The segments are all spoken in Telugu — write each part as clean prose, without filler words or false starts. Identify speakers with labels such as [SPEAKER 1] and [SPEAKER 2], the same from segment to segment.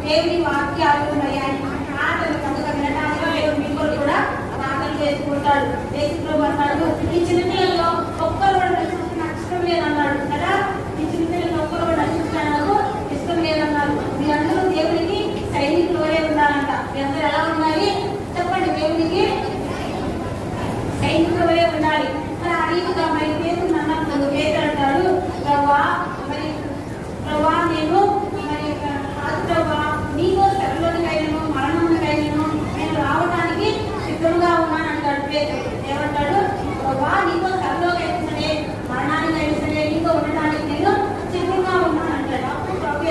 [SPEAKER 1] దేవుని వాక్యాలు మరి ఆటలు కనుక వినడానికి దేవుని బిడ్డలు కూడా ప్రార్థన చేసుకుంటాడు. యేసుప్రభు అన్నాడు, ఈ చిన్నపిల్లల్లో ఒక్కరు కూడా నాకు ఇష్టం లేదన్నాడు కదా. ఈ చిన్నపిల్లలు ఒక్కరు కూడా నాకు ఇష్టం లేదన్నారు. మీరందరూ దేవునికి సైనికులు వలె ఉండాలంట. మీరందరూ ఎలా ఉండాలి చెప్పండి? దేవునికి సైనికులు వలె ఉండాలి. మరి ఆ రీతిగా మరి పేరు అన్నప్పుడు పేరు అంటాడు, ప్రభా మరి ప్రభా నేను మరి ప్రభా నీతో శ్రమలోనికైనను మరణమునికైనను నేను రావడానికి సిద్ధంగా ఉన్నాను అంటాడు పేరు. ఏమంటాడు? ప్రభా నీతో శ్రమలోకైనా సరే మరణానికైనా సరే నీతో ఉండడానికి నేను సిద్ధంగా ఉన్నాను అంటాడు. అప్పుడు ప్రభు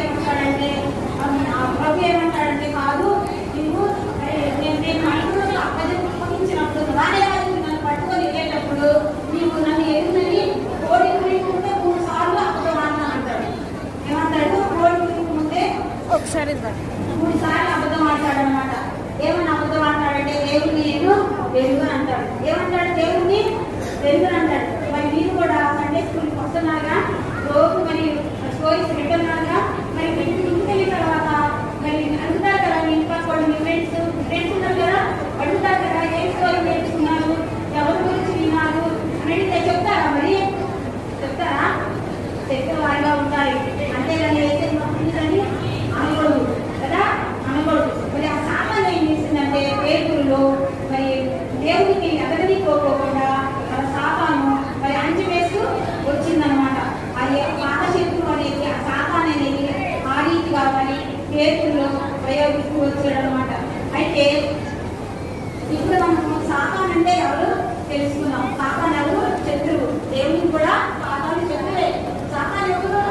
[SPEAKER 1] ఏమంటాడంటే కాదు నువ్వు నేను మనుషులకు అప్పగించినప్పుడు నన్ను పట్టుకొని వెళ్ళేటప్పుడు నీవు నన్ను ఎదుగునని కోడి కురికుంటే 3 సార్లు అబద్ధం ఆడతాను అంటాడు. ఏమంటాడు? కోడి కురికుంటే ఒకసారి 3 సార్లు అబద్ధం ఆడతాడు అనమాట. ఏమన్నా అబద్ధం ఆడతాడంటే దేవుడిని నేను వెలుగుని అంటాడు. ఏమంటాడు? దేవుడిని వెలుగుని అంటాడు. మరి మీరు కూడా సండే స్కూల్కి వస్తున్నారుగా, రోజు మరి స్టోరీస్ వింటున్నారుగా, మరి ఇంటికి వెళ్ళిన తర్వాత మరి అడుగుతారు కదా మీ ఇంట్లో కూడా మీ ఫ్రెండ్స్ ఉన్నారు కదా, అడుగుతారు కదా ఏ స్టోరీ నేర్చుకున్నారు, ఎవరి గురించి విన్నారు అని చెప్తారా? మరి చెప్తారా? చెప్పే వారిగా ఉంటారు. అంతేగాని అయితే అని అనకూడదు కదా, అనకూడదు. మరి ఆ సామాన్యం ఏం చేసిందంటే పేదల్లో మరి దేవునికి ఎదగని కోరుకోకుండా మన సాతాను మరి అంచు వేస్తూ వచ్చిందనమాట. అది పాత శత్రువు అనేది ఆ సాతాన్ అనేది ఆ రీతిగా మరి పేదల్లో ప్రయోగిస్తూ వచ్చాడు అనమాట. అయితే ఇప్పుడు మనం సాతాన్ అంటే ఎవరు తెలుసుకున్నాం. సాతాన్ ఎవరు? శత్రువు. దేవునికి కూడా సాతాను శత్రువే. సాతాన్ ఎవరు?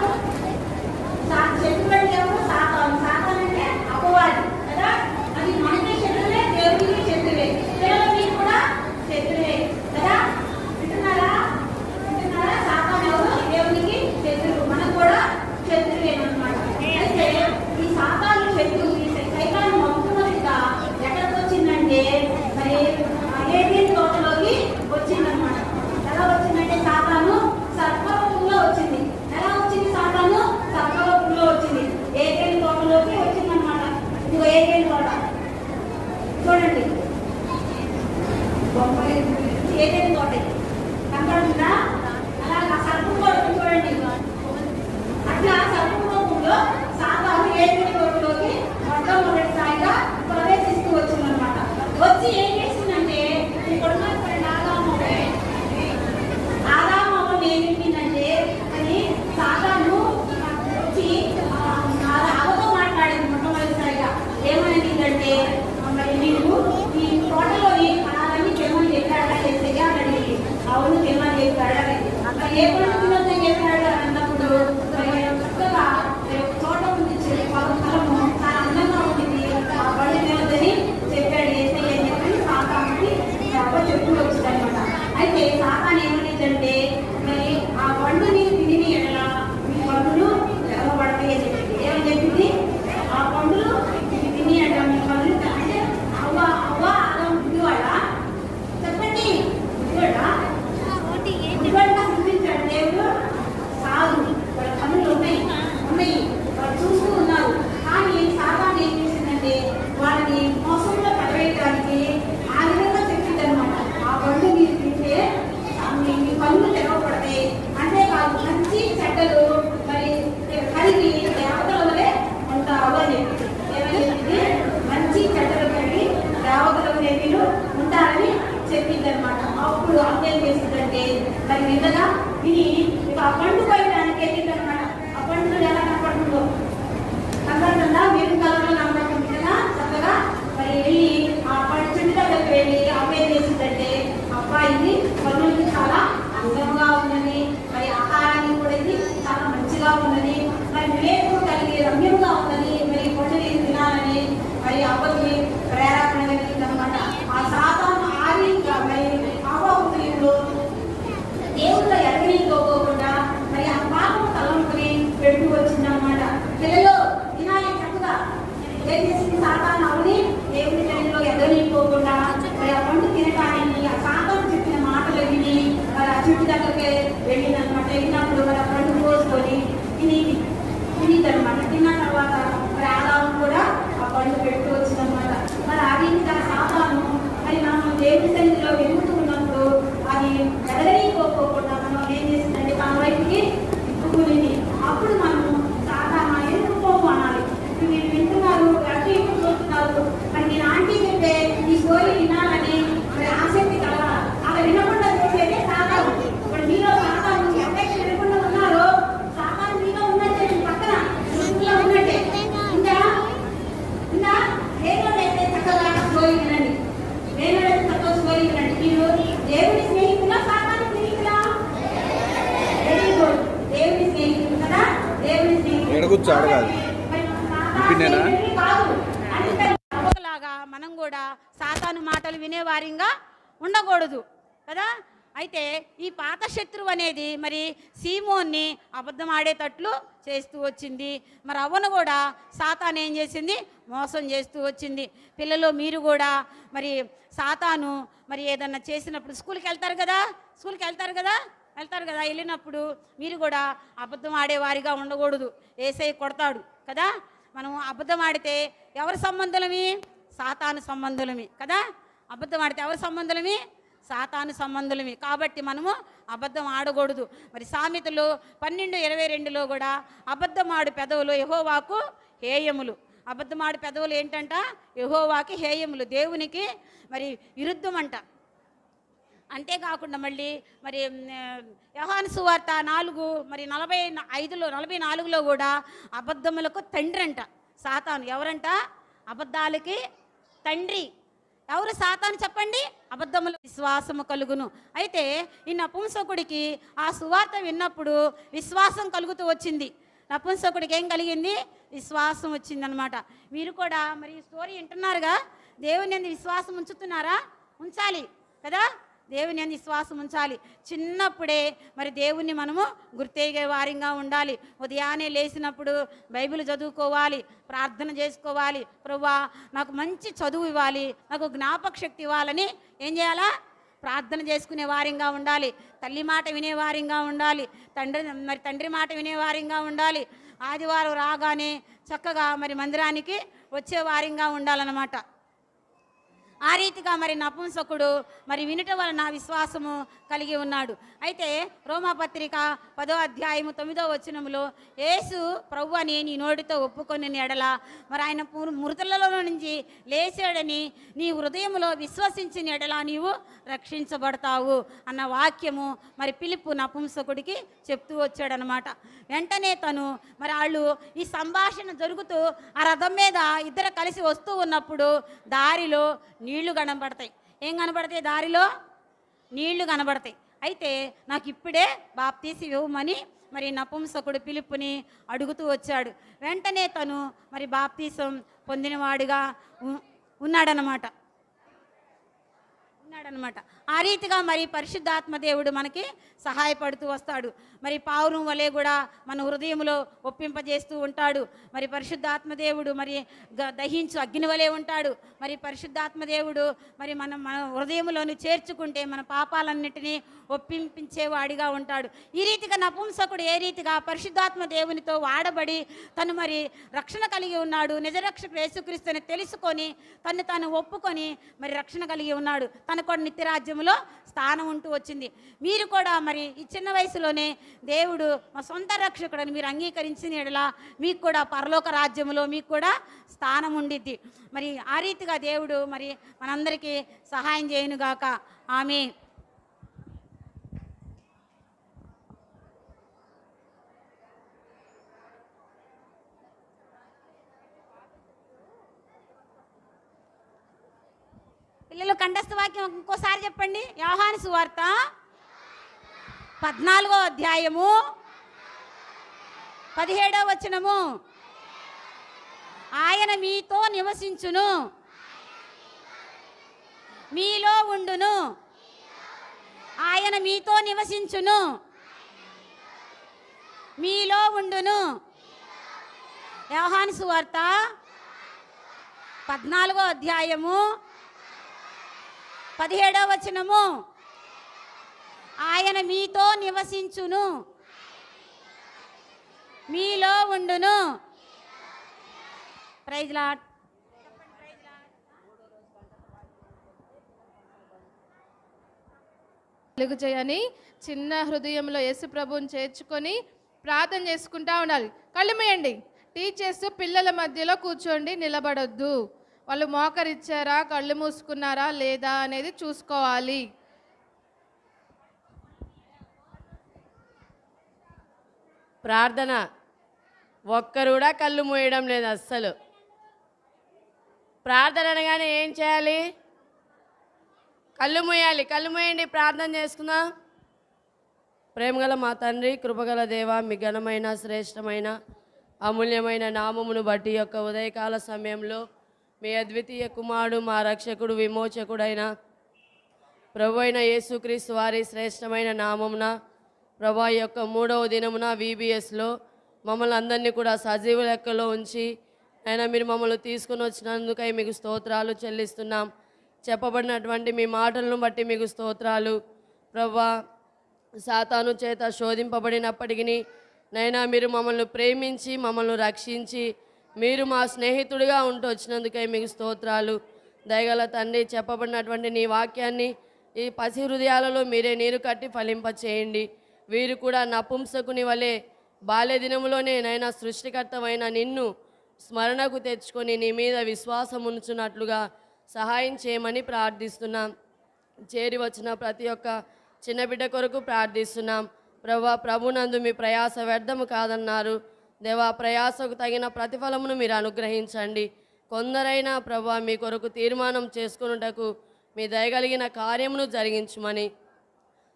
[SPEAKER 1] శత్రువు అంటే ఎవరు? సాతాను. సాతాన్ అంటే అపవాది కదా. అది మనకి శత్రువే, దేవునికి శత్రువే, పిల్లలకి కూడా శత్రువే కదా. వింటున్నారా? సాతాన్ ఎవరు? దేవునికి శత్రువు, మనకు కూడా శత్రువే అనమాట. అయితే ఈ సాతాను శత్రువు ఈ సైతాను మొట్టమొదటిగా ఎక్కడికి వచ్చిందంటే మరి ఏదెన్ తోటలోకి వచ్చిందనమాట. ఎలా వచ్చిందంటే సాతాను సర్పరూపంలో వచ్చింది. ఎలా వచ్చింది? సాతాను సర్పరూపంలో వచ్చింది. ఏదెన్ తోటలోకి వచ్చిందనమాట. ఇదిగో ఏదెన్ తోట చూడండి, ఏదెన్ తోట కనపడుతుందా? అలా సర్పం కూడా చూడండి. అట్లా సర్పం రూపంలో సాతాను ఏదెన్ తోటలోకి మొట్టమొదటిసారిగా ప్రవేశిస్తూ వచ్చిందనమాట. వచ్చి ఏం చేసిందంటే ఇప్పుడు ఆదాము ఏమిటంటే అని సాతాను వచ్చి అబద్ధం మాట్లాడింది మొట్టమొదటిసారిగా. ఏమనిందంటే మరి నీవు ఈ తోటలోని ఫలాలన్నీ తెమ్మని చెప్పాడా చేసేగా అని అడిగింది. అవును తెమ్మని చెప్పాడా. అక్కడ ఏ పడుతుందో చెప్పాడు అన్నప్పుడు చక్కగా తోట ఉంది, ఫలము చాలా అందంగా ఉంటుంది, ఆ పళ్ళు తినొద్దని చెప్పాడు ఏసయ్య అని చెప్పి సాతానుకి చెప్పులు వచ్చింది అనమాట. అయితే సాతాను ఏమనిందంటే మరి ఆ పండుని తిని ఎడలా మీ పండులు తెరవబడతాయి అని చెప్పింది. ఏమని చెప్పింది? ఆ పండులు తిని ఎడలా మీ పండులు అంటే అవ్వ ఆదాము బుద్ధివాడ చెప్పండి, బుద్ధివాడా గుర్తించాడు దేవుడు కాదు. వాళ్ళ పనులు ఉన్నాయి, వాళ్ళు చూస్తూ ఉన్నారు. కానీ సాతాను ఏం చేసిందంటే వాళ్ళని మోసంలో పడవేయడానికి ఆ విధంగా చెప్పింది అనమాట. ఆ పండు మీరు తింటే మీ పనులు తెరవబడతాయి, అంతేకాదు మంచి చెడ్డలు మరి కలిగి దేవతల వలె ఉంటావు అని చెప్పింది. ఏమని చెప్పింది? మంచి చెడ్డలు కలిగి దేవతల వలె మీరు ఉంటారని చెప్పింది అనమాట. అప్పుడు అర్థం చేసిందంటే మరి నిజంగా ఇది ఆ పండు పోయడానికి వెళ్ళిందనమాట. ఆ పండు ఎలా కనపడుతుందో కనపడుతుందా? మీరు కలర్లో కనపడుతుంది కదా. చక్కగా మరి వెళ్ళి ఆ పండు చుట్టూ దగ్గరికి వెళ్ళి అవేం చేసిందంటే అబ్బాయి పనులకి చాలా అందంగా ఉన్నది, మరి ఆహారానికి కూడా ఇది చాలా మంచిగా ఉన్నది, మరి వివేకం కలిగి రమ్యంగా ఉన్నది, మరి పండుని తినాలని మరి అబ్బాయి ప్రేరణ కలిగింది అనమాట. ఆ సాతాను ఆరీగా మరి అవ్వకులు దేవుళ్ళ ఎడగనీకోకుండా మరి ఆ పాపం తలంపుని పెడుతూ వచ్చిందనమాట. పిల్లలు తినాలి చక్కగా. ఏం చేసింది సాతాను? అవుని దేవుడి తల్లిలో ఎడగనీకోకుండా మరి ఆ పండు తినడానికి ఆ సాతాను చెప్పిన మాటలు విని మరి ఆ చుట్టు దగ్గరికి వెళ్ళిందనమాట. వెళ్ళినప్పుడు మరి ఆ పండు కోసుకొని తినిద్దనమాట. తిన్న తర్వాత మరి ఆదాము కూడా మీరు వింటున్నారు, అటు ఇటు చూస్తున్నారు. మరి నేను ఆంటీ చెప్పే ఈ స్టోరీ వినాలని మరి ఆసక్తి కదా, అలా వినకుండా చేసేదే సాతాను. ఇప్పుడు మీలో సాతాను ఎవరైతే వినకుండా ఉన్నారో సాతాను మీలో ఉన్నట్టే, పక్కన చుట్టూలో ఉన్నట్టే. ఇంకా ఇంకా వేరేవాళ్ళైతే చక్కగా స్టోరీ వినండి, వేరేవాళ్ళైతే చక్కగా స్టోరీ వినండి. మీరు దేవుడి స్నేహితులా సాతాను స్నేహితులా? వెరీ గుడ్, దేవుడి స్నేహితులు కదా, దేవుడి స్నేహితులాగా మనం కూడా సాతాను మాటలు వినేవారిగా ఉండకూడదు కదా. అయితే ఈ పాత శత్రువు అనేది మరి సీమోన్ని అబద్ధం ఆడేటట్లు చేస్తూ వచ్చింది. మరి అవ్వను కూడా సాతాను ఏం చేసింది? మోసం చేస్తూ వచ్చింది. పిల్లలు మీరు కూడా మరి సాతాను మరి ఏదన్నా చేసినప్పుడు స్కూల్కి వెళ్తారు కదా, వెళ్ళినప్పుడు మీరు కూడా అబద్ధం ఆడేవారిగా ఉండకూడదు. ఏసై కొడతాడు కదా. మనం అబద్ధం ఆడితే ఎవరి సంబంధులమి? సాతాను సంబంధులమి కదా. అబద్ధం ఆడితే ఎవరి సంబంధులమి? సాతాను సంబంధులమి. కాబట్టి మనము అబద్ధం ఆడకూడదు. మరి సామెతలు 12:22లో కూడా అబద్ధమాడు పెదవులు యెహోవాకు హేయములు. అబద్ధమాడు పెదవులు ఏంటంట? యెహోవాకి హేయములు, దేవునికి మరి విరుద్ధమంట. అంతేకాకుండా మళ్ళీ మరి యోహాను సువార్త 4:45-44లో కూడా అబద్ధములకు తండ్రి అంట సాతాను. ఎవరంట? అబద్ధాలకి తండ్రి. ఎవరు సాతాను చెప్పండి? అబద్ధములు విశ్వాసము కలుగును. అయితే ఈ నపుంసకుడికి ఆ సువార్త విన్నప్పుడు విశ్వాసం కలుగుతూ వచ్చింది. నపుంసకుడికి ఏం కలిగింది? విశ్వాసం వచ్చిందనమాట. మీరు కూడా మరి ఈ స్టోరీ వింటున్నారుగా, దేవుని యందు విశ్వాసం ఉంచుతున్నారా? ఉంచాలి కదా. దేవుని యందు విశ్వాసం ఉంచాలి. చిన్నప్పుడే మరి దేవుణ్ణి మనము గుర్తెరిగే వారిగా ఉండాలి. ఉదయాన్నే లేచినప్పుడు బైబిల్ చదువుకోవాలి, ప్రార్థన చేసుకోవాలి. ప్రభువా నాకు మంచి చదువు ఇవ్వాలి, నాకు జ్ఞాపక శక్తి ఇవ్వాలని ఏం చేయాలా? ప్రార్థన చేసుకునే వారిగా ఉండాలి. తల్లి మాట వినేవారిగా ఉండాలి. తండ్రి మాట వినేవారిగా ఉండాలి. ఆదివారం రాగానే చక్కగా మరి మందిరానికి వచ్చే వారిగా ఉండాలన్నమాట. ఆ రీతిగా మరి నపుంసకుడు మరి వినుట వలన విశ్వాసము కలిగి ఉన్నాడు. అయితే రోమాపత్రిక 10:9 యేసు ప్రభు అని నీ నోటితో ఒప్పుకొని ఎడల మరి ఆయన మృతులలో నుంచి లేచాడని నీ హృదయంలో విశ్వసించిన ఎడల నీవు రక్షించబడతావు అన్న వాక్యము మరి ఫిలిప్పు నపుంసకుడికి చెప్తూ వచ్చాడనమాట. వెంటనే తను మరి వాళ్ళు ఈ సంభాషణ జరుగుతూ ఆ రథం మీద ఇద్దరు కలిసి వస్తూ ఉన్నప్పుడు దారిలో నీళ్లు కనబడతాయి. ఏం కనబడతాయి? దారిలో నీళ్లు కనబడతాయి. అయితే నాకు ఇప్పుడే బాప్తీసి ఇవ్వమని మరి నపుంసకుడు ఫిలిప్పుని అడుగుతూ వచ్చాడు. వెంటనే తను మరి బాప్తీసం పొందినవాడిగా ఉన్నాడనమాట. ఆ రీతిగా మరి పరిశుద్ధాత్మ దేవుడు మనకి సహాయపడుతూ వస్తాడు. మరి పావురం వలె కూడా మన హృదయంలో ఒప్పింపజేస్తూ ఉంటాడు. మరి పరిశుద్ధాత్మ దేవుడు మరి దహించు అగ్ని వలె ఉంటాడు. మరి పరిశుద్ధాత్మ దేవుడు మరి మన హృదయంలోని చేర్చుకుంటే మన పాపాలన్నిటినీ ఒప్పించేవాడిగా ఉంటాడు. ఈ రీతిగా నపుంసకుడు ఏ రీతిగా పరిశుద్ధాత్మ దేవునితో వాడబడి తను మరి రక్షణ కలిగి ఉన్నాడు, నిజరక్షకుడు యేసుక్రీస్తుని తెలుసుకొని తను తాను ఒప్పుకొని మరి రక్షణ కలిగి ఉన్నాడు. తను కూడా నిత్యరాజ్యంలో స్థానం ఉంటూ వచ్చింది. మీరు కూడా మరి ఈ చిన్న వయసులోనే దేవుడు మా సొంత రక్షకుడని మీరు అంగీకరించిన ఎడల మీకు కూడా పరలోక రాజ్యంలో మీకు కూడా స్థానం ఉండిద్ది. మరి ఆ రీతిగా దేవుడు మరి మనందరికీ సహాయం చేయనుగాక. ఆమేన్. పిల్లలు కంఠస్థ వాక్యం ఇంకోసారి చెప్పండి. యోహాను సువార్త 14:17 ఆయన మీతో నివసించును, మీలో ఉండును. ఆయన మీతో నివసించును, మీలో ఉండును. యోహాను సువార్త 14:17 ఆయన మీతో నివసించును, మీలో ఉండును. Praise Lord.
[SPEAKER 2] వెలుగు చేయని చిన్న హృదయంలో యేసు ప్రభువుని చేర్చుకొని ప్రార్థన చేసుకుంటా ఉండాలి. కళ్ళు మూయండి. టీచర్స్ పిల్లల మధ్యలో కూర్చోండి, నిలబడొద్దు. వాళ్ళు మోకరిచ్చారా, కళ్ళు మూసుకున్నారా లేదా అనేది చూసుకోవాలి.
[SPEAKER 3] ప్రార్థన ఒక్కరు కూడా కళ్ళు మూయడం లేదు అస్సలు. ప్రార్థన అనగానే ఏం చేయాలి? కళ్ళు మూయాలి. కళ్ళు మూయండి, ప్రార్థన చేసుకుందాం. ప్రేమగల మా తండ్రి, కృపగల దేవ, మీ ఘనమైన శ్రేష్టమైన అమూల్యమైన నామమును బట్టి యొక్క ఉదయకాల సమయంలో మీ అద్వితీయ కుమారుడు, మా రక్షకుడు, విమోచకుడైన ప్రభు అయిన యేసుక్రీస్తు వారి శ్రేష్టమైన నామమున ప్రభా యొక్క 3వ దినమున VBSలో మమ్మల్ని అందరినీ కూడా సజీవ లెక్కలో ఉంచి అయినా మీరు మమ్మల్ని తీసుకుని వచ్చినందుకై మీకు స్తోత్రాలు చెల్లిస్తున్నాం. చెప్పబడినటువంటి మీ మాటలను బట్టి మీకు స్తోత్రాలు. ప్రభా, సాతాను చేత శోధింపబడినప్పటికీ నైనా మీరు మమ్మల్ని ప్రేమించి మమ్మల్ని రక్షించి మీరు మా స్నేహితుడిగా ఉంటూ వచ్చినందుకై మీకు స్తోత్రాలు. దయగల తండ్రి, చెప్పబడినటువంటి నీ వాక్యాన్ని ఈ పసి హృదయాలలో మీరే నీరు కట్టి ఫలింపచేయండి. వీరు కూడా నపుంసకుని వలె బాల్య దినములోనే నైనా సృష్టికర్తమైన నిన్ను స్మరణకు తెచ్చుకొని నీ మీద విశ్వాసం ఉంచున్నట్లుగా సహాయం చేయమని ప్రార్థిస్తున్నాం. చేరి వచ్చిన ప్రతి ఒక్క చిన్న బిడ్డ కొరకు ప్రార్థిస్తున్నాం. ప్రభునందు మీ ప్రయాస వ్యర్థము కాదన్నారు. దేవా, ప్రయాసకు తగిన ప్రతిఫలమును మీరు అనుగ్రహించండి. కొందరైనా ప్రభా మీ కొరకు తీర్మానం చేసుకొనుటకు మీ దయగలిగిన కార్యమును జరిగించమని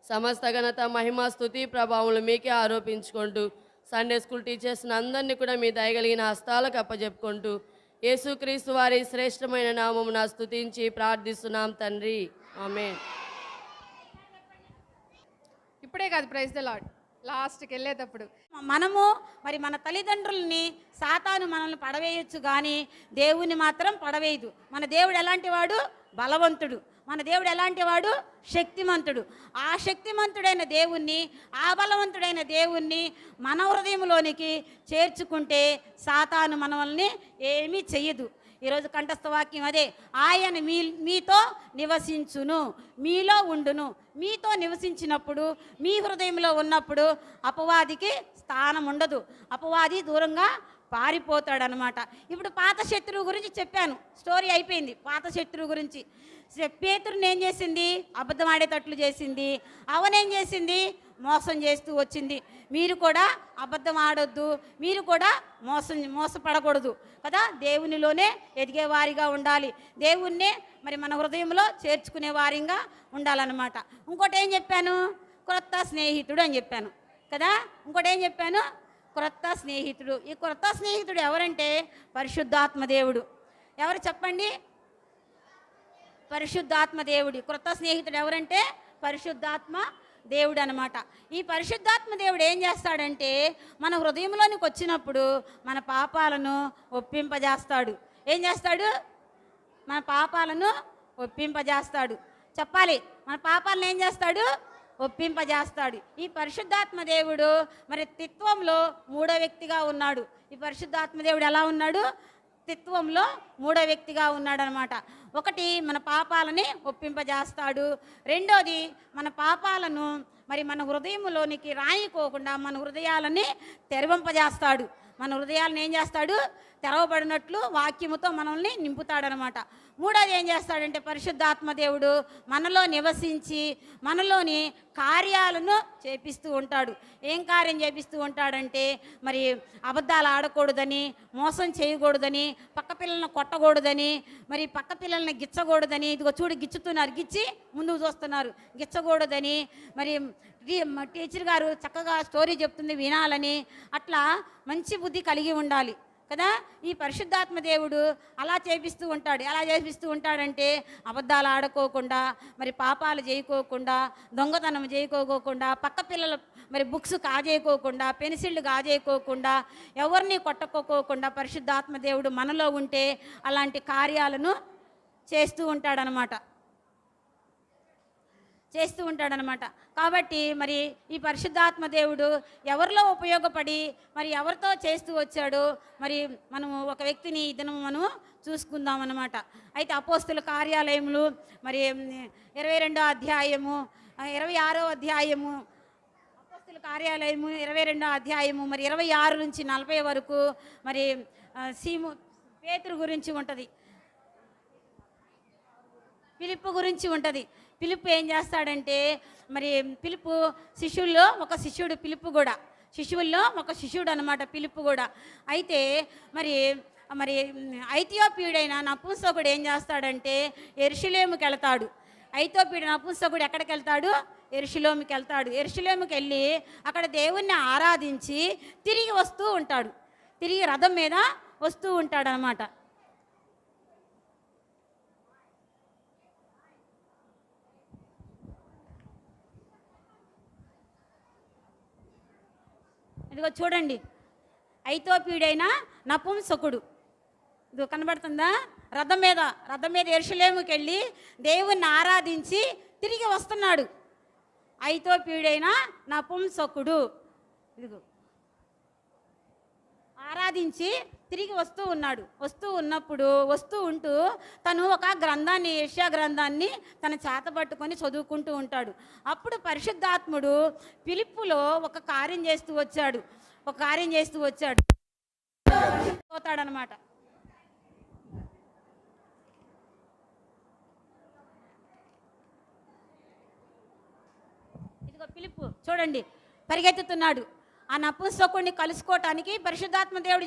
[SPEAKER 3] సమస్త ఘనత, మహిమ, స్తుతి, ప్రభావములు మీకే ఆరోపించుకుంటూ సండే స్కూల్ టీచర్స్ని అందరినీ కూడా మీ దయగలిగిన హస్తాలకు అప్పచెప్పుకుంటూ యేసుక్రీస్తు వారి శ్రేష్టమైన నామమున స్తుతించి ప్రార్థిస్తున్నాం తండ్రి, ఆమేన్.
[SPEAKER 2] ఇప్పుడే కాదు, ప్రైజ్ ద లార్డ్, లాస్ట్కి వెళ్ళేటప్పుడు
[SPEAKER 1] మనము మరి మన తల్లిదండ్రుల్ని సాతాను మనల్ని పడవేయచ్చు, కానీ దేవుని మాత్రం పడవేయదు. మన దేవుడు ఎలాంటి వాడు? బలవంతుడు. మన దేవుడు ఎలాంటి వాడు? శక్తిమంతుడు. ఆ శక్తిమంతుడైన దేవుణ్ణి, ఆ బలవంతుడైన దేవుణ్ణి మన హృదయంలోనికి చేర్చుకుంటే సాతాను మనల్ని ఏమీ చెయ్యదు. ఈరోజు కంఠస్థ వాక్యం అదే, ఆయన మీతో నివసించును, మీలో ఉండును. మీతో నివసించినప్పుడు, మీ హృదయంలో ఉన్నప్పుడు అపవాదికి స్థానం ఉండదు. అపవాది దూరంగా పారిపోతాడనమాట. ఇప్పుడు పాత శత్రువు గురించి చెప్పాను, స్టోరీ అయిపోయింది. పాత శత్రువు గురించి పేతురుని ఏం చేసింది? అబద్ధం ఆడేటట్లు చేసింది. అవనేం చేసింది? మోసం చేస్తూ వచ్చింది. మీరు కూడా అబద్ధం ఆడొద్దు, మీరు కూడా మోసపడకూడదు కదా. దేవునిలోనే ఎదిగే వారిగా ఉండాలి, దేవుణ్ణే మరి మన హృదయంలో చేర్చుకునే వారిగా ఉండాలన్నమాట. ఇంకోటి ఏం చెప్పాను? క్రొత్త స్నేహితుడు అని చెప్పాను కదా. ఇంకోటి ఏం చెప్పాను? క్రొత్త స్నేహితుడు. ఈ క్రొత్త స్నేహితుడు ఎవరంటే పరిశుద్ధాత్మ దేవుడు. ఎవరు చెప్పండి? పరిశుద్ధాత్మ దేవుడి క్రొత్త స్నేహితుడు ఎవరంటే పరిశుద్ధాత్మ దేవుడు అనమాట. ఈ పరిశుద్ధాత్మ దేవుడు ఏం చేస్తాడంటే మన హృదయంలోనికి వచ్చినప్పుడు మన పాపాలను ఒప్పింపజేస్తాడు. ఏం చేస్తాడు? మన పాపాలను ఒప్పింపజేస్తాడు. చెప్పాలి, మన పాపాలను ఏం చేస్తాడు? ఒప్పింపజేస్తాడు. ఈ పరిశుద్ధాత్మ దేవుడు మరి త్రిత్వంలో 3వ వ్యక్తిగా ఉన్నాడు. ఈ పరిశుద్ధాత్మ దేవుడు ఎలా ఉన్నాడు? త్రిత్వంలో 3వ వ్యక్తిగా ఉన్నాడనమాట. ఒకటి, మన పాపాలని ఒప్పింపజేస్తాడు. రెండోది, మన పాపాలను మరి మన హృదయంలోనికి రాయికోకుండా మన హృదయాలని తెరవింపజేస్తాడు. మన హృదయాలను ఏం చేస్తాడు? తెరవబడినట్లు వాక్యముతో మనల్ని నింపుతాడనమాట. మూడోది ఏం చేస్తాడంటే పరిశుద్ధాత్మ దేవుడు మనలో నివసించి మనలోని కార్యాలను చేపిస్తూ ఉంటాడు. ఏం కార్యం చేపిస్తూ ఉంటాడంటే మరి అబద్ధాలు ఆడకూడదని, మోసం చేయకూడదని, పక్క పిల్లల్ని కొట్టకూడదని, మరి పక్క పిల్లల్ని గిచ్చకూడదని, ఇదిగో చూడు గిచ్చుతున్నారు, గిచ్చి ముందుకు చూస్తున్నారు, గిచ్చకూడదని, మరి టీచర్ గారు చక్కగా స్టోరీ చెప్తుంది వినాలని, అట్లా మంచి బుద్ధి కలిగి ఉండాలి కదా. ఈ పరిశుద్ధాత్మ దేవుడు అలా చేపిస్తూ ఉంటాడు. ఎలా చేపిస్తూ ఉంటాడంటే అబద్ధాలు ఆడుకోకుండా, మరి పాపాలు చేయకోకుండా, దొంగతనం చేయకోకుండా, పక్క పిల్లల మరి బుక్స్ కాజేయకోకుండా, పెన్సిళ్ళు కాజేయకోకుండా, ఎవరిని కొట్టకోకుండా పరిశుద్ధాత్మ దేవుడు మనలో ఉంటే అలాంటి కార్యాలను చేస్తూ ఉంటాడనమాట. కాబట్టి మరి ఈ పరిశుద్ధాత్మ దేవుడు ఎవరిలో ఉపయోగపడి మరి ఎవరితో చేస్తూ వచ్చాడో మరి మనము ఒక వ్యక్తిని ఇదను మనము చూసుకుందాం అన్నమాట. అయితే అపోస్తుల కార్యాలయములు మరి 22వ అధ్యాయము, 26వ అధ్యాయము, అపోస్తుల కార్యాలయము 22వ అధ్యాయము మరి 26 నుంచి 40 వరకు మరి పేతురు గురించి ఉంటుంది, ఫిలిప్పు గురించి ఉంటుంది. ఫిలిప్పు ఏం చేస్తాడంటే మరి ఫిలిప్పు శిష్యుల్లో ఒక శిష్యుడు, ఫిలిప్పు కూడా శిష్యుల్లో ఒక శిష్యుడు అనమాట ఫిలిప్పు కూడా. అయితే మరి మరి ఐథియోపియుడైన నపుంసకుడు ఏం చేస్తాడంటే యెరూషలేముకి వెళ్తాడు. ఐథియోపియుడు నపుంసకుడు ఎక్కడికి వెళ్తాడు? యెరూషలేముకి వెళ్తాడు. యెరూషలేముకి వెళ్ళి అక్కడ దేవుణ్ణి ఆరాధించి తిరిగి వస్తూ ఉంటాడు, తిరిగి రథం మీద వస్తూ ఉంటాడు అనమాట. ఇదిగో చూడండి, ఐథియోపియుడైన నపుంసకుడు ఇది కనబడుతుందా? రథం మీద యెరూషలేముకి వెళ్ళి దేవుణ్ణి ఆరాధించి తిరిగి వస్తున్నాడు. ఐథియోపియుడైన నపుంసకుడు ఇదిగో ఆరాధించి తిరిగి వస్తూ ఉంటూ తను ఒక గ్రంథాన్ని, యెషయా గ్రంథాన్ని తన చేత పట్టుకొని చదువుకుంటూ ఉంటాడు. అప్పుడు పరిశుద్ధాత్ముడు ఫిలిప్పులో ఒక కార్యం చేస్తూ వచ్చాడు పోతాడనమాట. ఇదిగో ఫిలిప్పు చూడండి పరిగెత్తుతున్నాడు. ఆ నపుంసకుడిని కలుసుకోవటానికి పరిశుద్ధాత్మ దేవుడు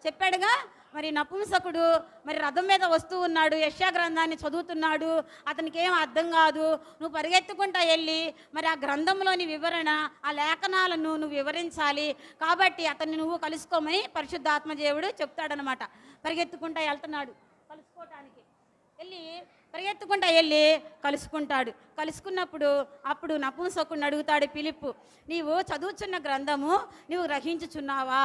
[SPEAKER 1] చెప్పాడుగా మరి నపుంసకుడు మరి రథం మీద వస్తూ ఉన్నాడు, యెషయా గ్రంథాన్ని చదువుతున్నాడు. అతనికి ఏం అర్థం కాదు. నువ్వు పరిగెత్తుకుంటా వెళ్ళి మరి ఆ గ్రంథంలోని వివరణ, ఆ లేఖనాలను నువ్వు వివరించాలి. కాబట్టి అతన్ని నువ్వు కలుసుకోమని పరిశుద్ధాత్మ దేవుడు చెప్తాడనమాట. పరిగెత్తుకుంటా వెళ్తున్నాడు కలుసుకోవటానికి. పరిగెత్తుకుంటా వెళ్ళి కలుసుకున్నప్పుడు అప్పుడు నపుంసకుడిని అడుగుతాడు ఫిలిప్పు, నీవు చదువుచున్న గ్రంథము నువ్వు గ్రహించుచున్నావా?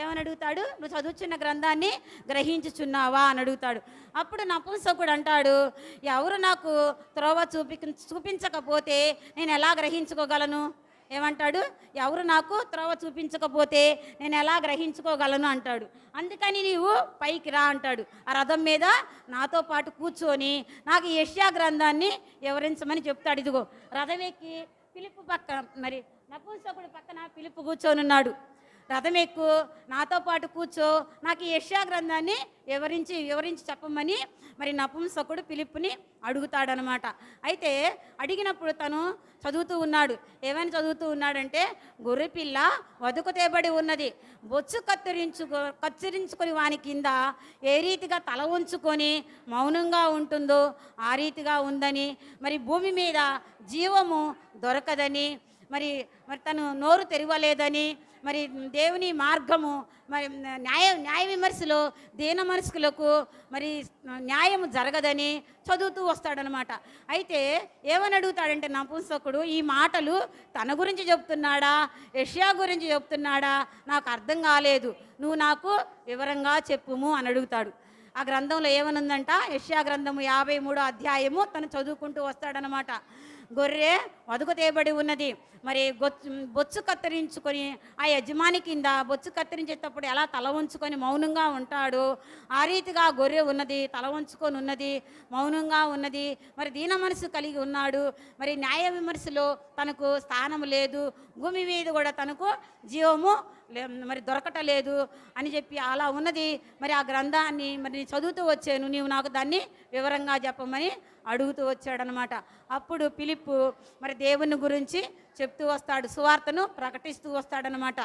[SPEAKER 1] ఏమని అడుగుతాడు? నువ్వు చదువుచున్న గ్రంథాన్ని గ్రహించుచున్నావా అని అడుగుతాడు. అప్పుడు నపుంసకుడు అంటాడు, ఎవరు నాకు త్రోవ చూపించకపోతే నేను ఎలా గ్రహించుకోగలను? ఏమంటాడు? ఎవరు నాకు త్రోవ చూపించకపోతే నేను ఎలా గ్రహించుకోగలను అంటాడు. అందుకని నీవు పైకి రా అంటాడు. ఆ రథం మీద నాతో పాటు కూర్చొని నాకు యెషయా గ్రంథాన్ని వివరించమని చెప్తాడు. ఇదిగో రథం ఎక్కి ఫిలిప్పు మరి నపుంసకుడు పక్కన ఫిలిప్పు కూర్చొని ఉన్నాడు. రథం ఎక్కు, నాతో పాటు కూర్చో, నాకు ఈ యెషయా గ్రంథాన్ని వివరించి చెప్పమని మరి నపుంసకుడు ఫిలిప్పుని అడుగుతాడనమాట. అయితే అడిగినప్పుడు తను చదువుతూ ఉన్నాడు. ఏమని చదువుతూ ఉన్నాడంటే, గొర్రెపిల్ల వదుకు తేబడి ఉన్నది, బొచ్చు కత్తిరించుకొని వాని కింద ఏ రీతిగా తల ఉంచుకొని మౌనంగా ఉంటుందో ఆ రీతిగా ఉందని, మరి భూమి మీద జీవము దొరకదని, మరి తను నోరు తెరవలేదని, మరి దేవుని మార్గము మరి న్యాయ విమర్శలో దీన మనస్కులకు మరి న్యాయము జరగదని చదువుతూ వస్తాడనమాట. అయితే ఏమని అడుగుతాడంటే నపుంసకుడు, ఈ మాటలు తన గురించి చెప్తున్నాడా యెషయా గురించి చెప్తున్నాడా నాకు అర్థం కాలేదు, నువ్వు నాకు వివరంగా చెప్పుము అని అడుగుతాడు. ఆ గ్రంథంలో ఏమనుందంట? యెషయా గ్రంథము 53వ అధ్యాయము తను చదువుకుంటూ వస్తాడనమాట. గొర్రె వదుకు తేబడి ఉన్నది, మరి బొచ్చు కత్తిరించుకొని ఆ యజమాని కింద బొచ్చు కత్తిరించేటప్పుడు ఎలా తల ఉంచుకొని మౌనంగా ఉంటాడు ఆ రీతిగా గొర్రె ఉన్నది, తల ఉంచుకొని ఉన్నది, మౌనంగా ఉన్నది. మరి దీన మనసు కలిగి ఉన్నాడు. మరి న్యాయ విమర్శలో తనకు స్థానం లేదు, భూమి మీద కూడా తనకు జీవము మరి దొరకటలేదు అని చెప్పి అలా ఉన్నది. మరి ఆ గ్రంథాన్ని మరి చదువుతూ వచ్చాను, నీవు నాకు దాన్ని వివరంగా చెప్పమని అడుగుతూ వచ్చాడనమాట. అప్పుడు ఫిలిప్పు మరి దేవుని గురించి చెప్తూ వస్తాడు, సువార్తను ప్రకటిస్తూ వస్తాడనమాట.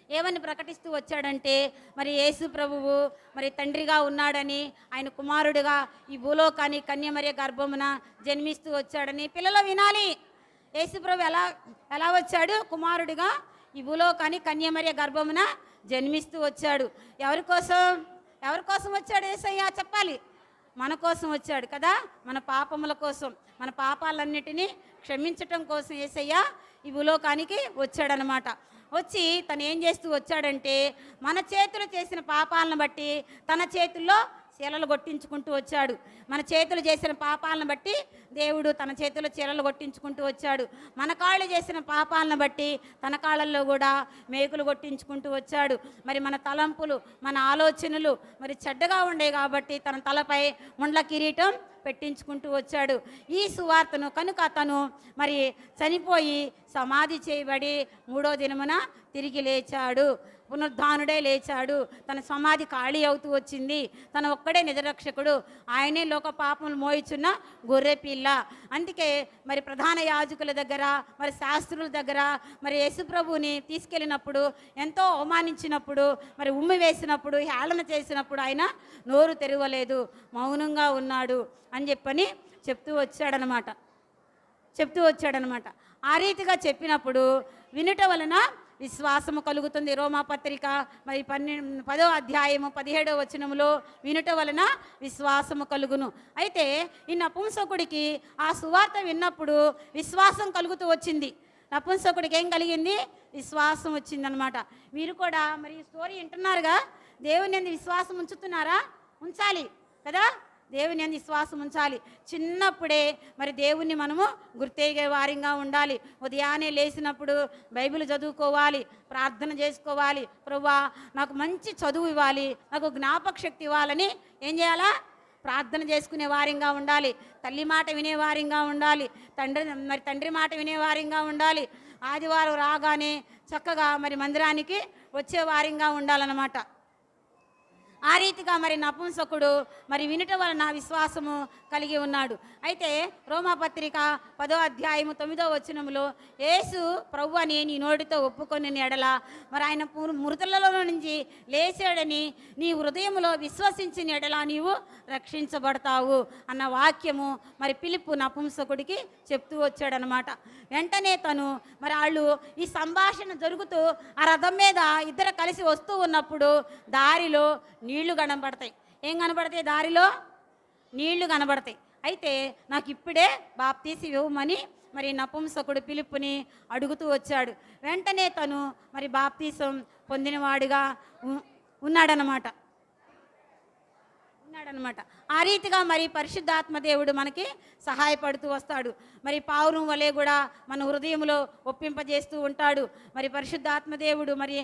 [SPEAKER 1] ఏమని ప్రకటిస్తూ వచ్చాడంటే, మరి యేసు ప్రభువు మరి తండ్రిగా ఉన్నాడని, ఆయన కుమారుడిగా ఈ భూలోకాన్ని కన్యమర్య గర్భమున జన్మిస్తూ వచ్చాడని పిల్లలు వినాలి. యేసు ప్రభు ఎలా వచ్చాడు? కుమారుడిగా ఈ భూలోకాన్ని కన్యమర్య గర్భమున జన్మిస్తూ వచ్చాడు. ఎవరి కోసం వచ్చాడు యేసయ్య? చెప్పాలి. మన కోసం వచ్చాడు కదా, మన పాపముల కోసం, మన పాపాలన్నిటినీ క్షమించటం కోసం యేసయ్య ఈ భూలోకానికి వచ్చాడనమాట. వచ్చి తను ఏం చేస్తూ వచ్చాడంటే, మన చేతులు చేసిన పాపాలను బట్టి తన చేతుల్లో చీలలు కొట్టించుకుంటూ వచ్చాడు. మన చేతులు చేసిన పాపాలను బట్టి దేవుడు తన చేతుల్లో చీలలు కొట్టించుకుంటూ వచ్చాడు. మన కాళ్ళు చేసిన పాపాలను బట్టి తన కాళ్ళల్లో కూడా మేకులు కొట్టించుకుంటూ వచ్చాడు. మరి మన తలంపులు, మన ఆలోచనలు మరి చెడ్డగా ఉండే కాబట్టి తన తలపై ముండ్ల కిరీటం పెట్టించుకుంటూ వచ్చాడు. ఈ సువార్తను కనుక తను మరి చనిపోయి సమాధి చేయబడి 3వ దినమున తిరిగి లేచాడు. పునరుద్ధానుడే లేచాడు. తన సమాధి ఖాళీ అవుతూ వచ్చింది. తన ఒక్కడే నిజరక్షకుడు. ఆయనే లోక పాపములు మోయిచున్న గొర్రె పిల్ల. అందుకే మరి ప్రధాన యాజకుల దగ్గర, మరి శాస్త్రుల దగ్గర మరి యేసుప్రభుని తీసుకెళ్ళినప్పుడు, ఎంతో అవమానించినప్పుడు, మరి ఉమ్మి వేసినప్పుడు, హేళన చేసినప్పుడు ఆయన నోరు తెరవలేదు, మౌనంగా ఉన్నాడు అని చెప్తూ వచ్చాడనమాట. ఆ రీతిగా చెప్పినప్పుడు వినుట వలన విశ్వాసము కలుగుతుంది. రోమాపత్రిక మరి 10వ అధ్యాయము 17వ వచనములో వినుట వలన విశ్వాసము కలుగును. అయితే ఈ నపుంసకుడికి ఆ సువార్త విన్నప్పుడు విశ్వాసం కలుగుతూ వచ్చింది. నపుంసకుడికి ఏం కలిగింది? విశ్వాసం వచ్చిందనమాట. మీరు కూడా మరి ఈ స్టోరీ వింటున్నారుగా, దేవుని యందు విశ్వాసం ఉంచుతున్నారా? ఉంచాలి కదా, దేవుని యందు విశ్వాసం ఉంచాలి. చిన్నప్పుడే మరి దేవుణ్ణి మనము గుర్తెరిగే వారిగా ఉండాలి. ఉదయాన్నే లేచినప్పుడు బైబిల్ చదువుకోవాలి, ప్రార్థన చేసుకోవాలి. ప్రభువా నాకు మంచి చదువు ఇవ్వాలి, నాకు జ్ఞాపక శక్తి ఇవ్వాలని ఏం చేయాలా? ప్రార్థన చేసుకునే వారిగా ఉండాలి. తల్లి మాట వినేవారిగా ఉండాలి. తండ్రి మాట వినేవారిగా ఉండాలి. ఆదివారం రాగానే చక్కగా మరి మందిరానికి వచ్చే వారిగా ఉండాలన్నమాట. ఆ రీతిగా మరి నపుంసకుడు మరి వినుట వలన విశ్వాసము కలిగి ఉన్నాడు. అయితే రోమాపత్రిక 10వ అధ్యాయము 9వ వచనములో యేసు ప్రభువు అని నీ నోటితో ఒప్పుకొని ఎడల మరి ఆయన మృతులలో నుంచి లేచాడని నీ హృదయంలో విశ్వసించిన ఎడల నీవు రక్షించబడతావు అన్న వాక్యము మరి పిలుపు నపుంసకుడికి చెప్తూ వచ్చాడనమాట. వెంటనే తను మరి వాళ్ళు ఈ సంభాషణ జరుగుతూ ఆ రథం మీద ఇద్దరు కలిసి వస్తూ ఉన్నప్పుడు దారిలో నీళ్లు కనబడతాయి. ఏం కనబడతాయి? దారిలో నీళ్లు కనబడతాయి. అయితే నాకు ఇప్పుడే బాప్తీసు ఇవ్వమని మరి నపుంసకుడు పిలుపుని అడుగుతూ వచ్చాడు. వెంటనే తను మరి బాప్తీసం పొందినవాడుగా ఉన్నాడనమాట. ఆ రీతిగా మరి పరిశుద్ధాత్మ దేవుడు మనకి సహాయపడుతూ వస్తాడు. మరి పావురం వలె కూడా మన హృదయంలో ఒప్పింపజేస్తూ ఉంటాడు. మరి పరిశుద్ధాత్మ దేవుడు మరి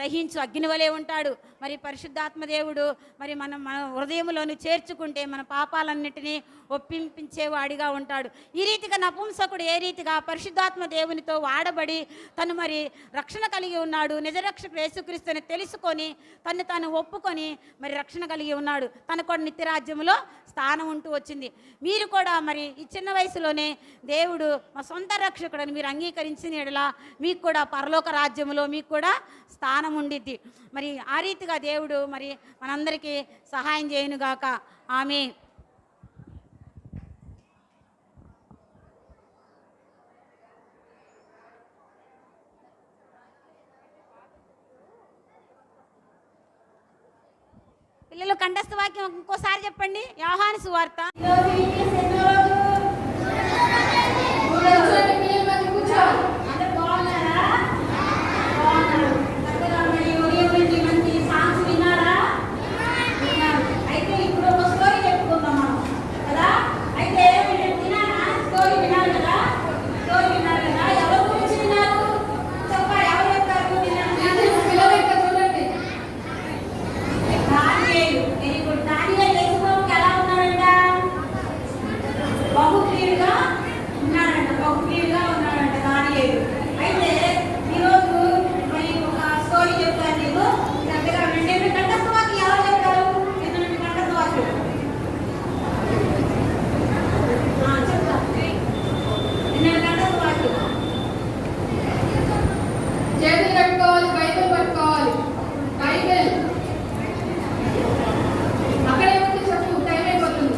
[SPEAKER 1] దహించు అగ్ని వలె ఉంటాడు. మరి పరిశుద్ధాత్మ దేవుడు మరి మన హృదయంలోని చేర్చుకుంటే మన పాపాలన్నిటినీ ఒప్పించేవాడిగా ఉంటాడు. ఈ రీతిగా నపుంసకుడు ఏ రీతిగా పరిశుద్ధాత్మ దేవునితో వాడబడి తను మరి రక్షణ కలిగి ఉన్నాడు, నిజరక్షకుడు యేసుక్రీస్తుని తెలుసుకొని తను ఒప్పుకొని మరి రక్షణ కలిగి ఉన్నాడు. తనకు నిత్యరాజ్యంలో స్థానం ఉంటూ వచ్చింది. మీరు కూడా మరి ఈ చిన్న వయసులోనే దేవుడు మా సొంత రక్షకుడని మీరు అంగీకరించిన ఎడల మీకు కూడా పరలోక రాజ్యంలో మీకు కూడా స్థానం ఉండిద్ది. మరి ఆ రీతిగా దేవుడు మరి మనందరికీ సహాయం చేయనుగాక. ఆమేన్. పిల్లలు కంఠస్థ వాక్యం ఇంకోసారి చెప్పండి. యోహాను సువార్త అయితే ఇప్పుడు ఒక స్టోరీ చెప్పుకుందాం మనం కదా. అయితే స్టోరీ వినాలి కదా. స్టోరీ వినాలి కదా. ఎవరి గురించి విన్నారు? చెప్పాలి. ఎవరు చెప్తారు? Very good. దానియేలు యేసుప్రభుకి ఎలా ఉన్నాడంట? బహుప్రియుడిగా ఉన్నాడంట. దానియేలు. అయితే ఈరోజు మరి ఒక స్టోరీ చెప్తాను నీకు. చక్కగా వినండి. కంఠస్థ వాక్యం ఎవరు చెప్తారు? ఎందుకంటే కంఠస్థ వాక్యం చెప్తా. నేను కంఠస్థ వాక్యం
[SPEAKER 2] చేతులు కట్టుకోవాలి, బైబిల్ పట్టుకోవాలి. బైబిల్ అక్కడే ఉంటే చెప్పు, టైం అయిపోతుంది.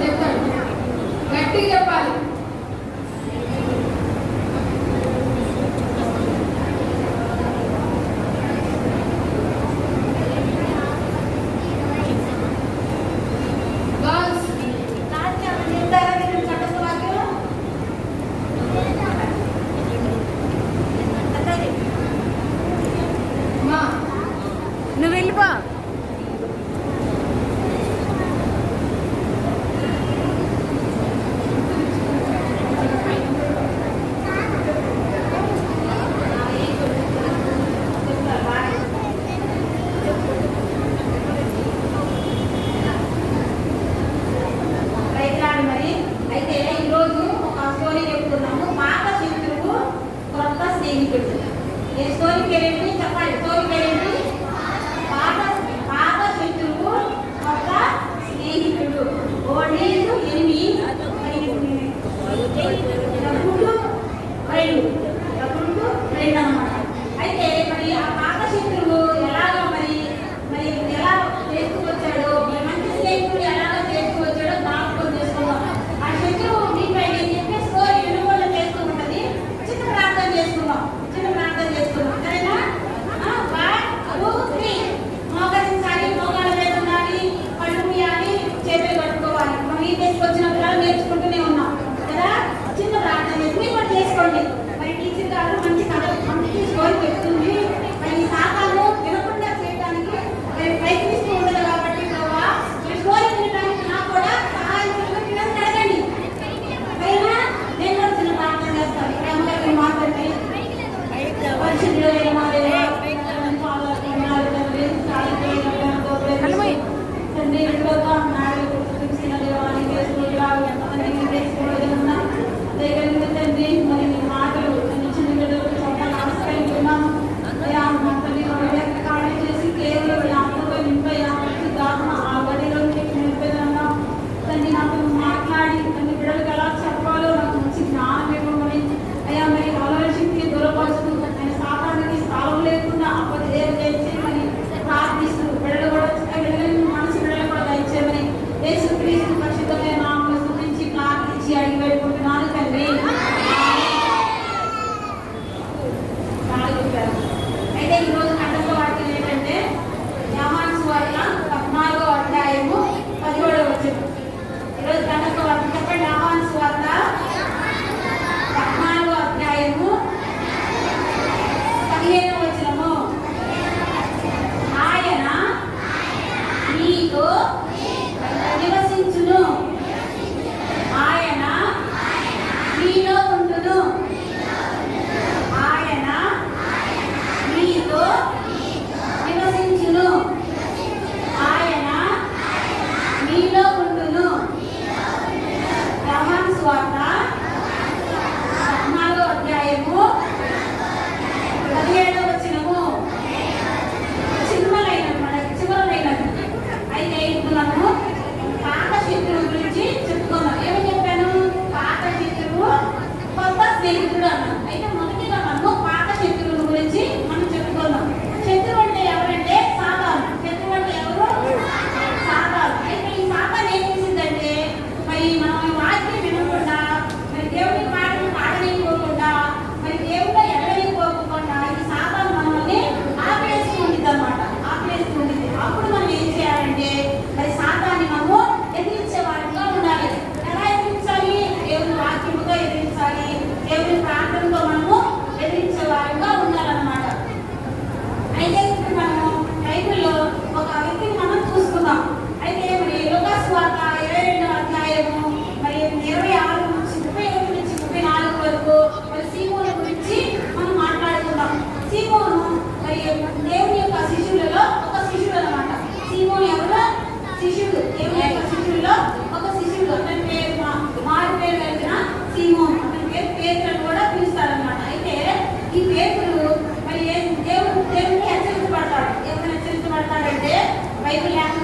[SPEAKER 2] చెప్తాడు, గట్టిగా చెప్పాలి.
[SPEAKER 1] నువ్వు వెళ్ళిపో. మాట్లాడితే బైబిల్ లేకుండా